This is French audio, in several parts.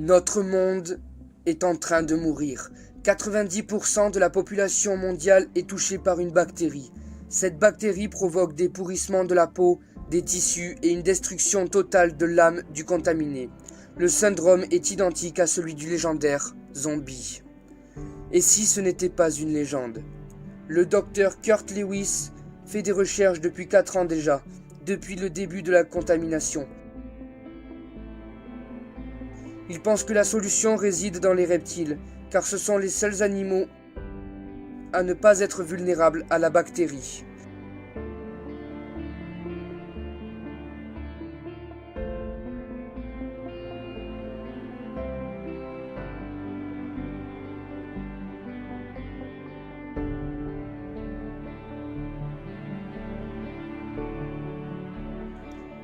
Notre monde est en train de mourir. 90% de la population mondiale est touchée par une bactérie. Cette bactérie provoque des pourrissements de la peau, des tissus et une destruction totale de l'âme du contaminé. Le syndrome est identique à celui du légendaire zombie. Et si ce n'était pas une légende? Le docteur Kurt Lewis fait des recherches depuis 4 ans déjà, depuis le début de la contamination. Il pense que la solution réside dans les reptiles, car ce sont les seuls animaux à ne pas être vulnérables à la bactérie.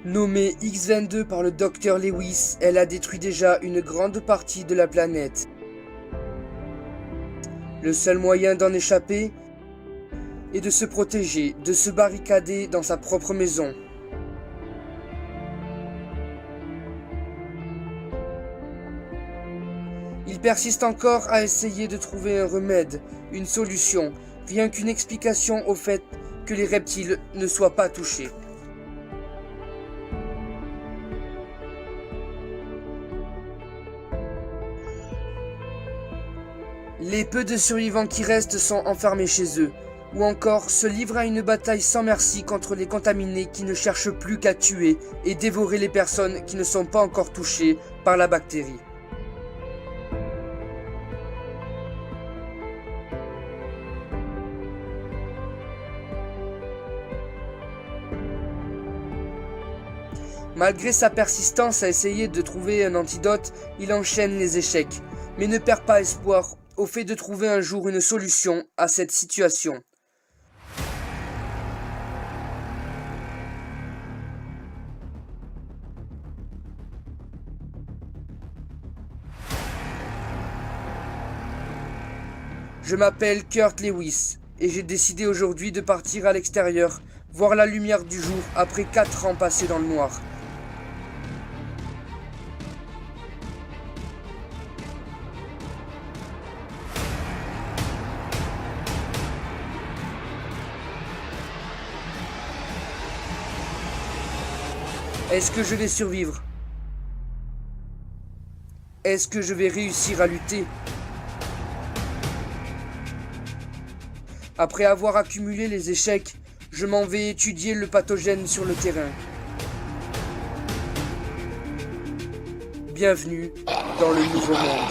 Nommée X-22 par le docteur Lewis, elle a détruit déjà une grande partie de la planète. Le seul moyen d'en échapper est de se protéger, de se barricader dans sa propre maison. Il persiste encore à essayer de trouver un remède, une solution, rien qu'une explication au fait que les reptiles ne soient pas touchés. Les peu de survivants qui restent sont enfermés chez eux, ou encore se livrent à une bataille sans merci contre les contaminés qui ne cherchent plus qu'à tuer et dévorer les personnes qui ne sont pas encore touchées par la bactérie. Malgré sa persistance à essayer de trouver un antidote, il enchaîne les échecs, mais ne perd pas espoir au fait de trouver un jour une solution à cette situation. Je m'appelle Kurt Lewis et j'ai décidé aujourd'hui de partir à l'extérieur, voir la lumière du jour après 4 ans passés dans le noir. Est-ce que je vais survivre? Est-ce que je vais réussir à lutter? Après avoir accumulé les échecs, je m'en vais étudier le pathogène sur le terrain. Bienvenue dans le nouveau monde.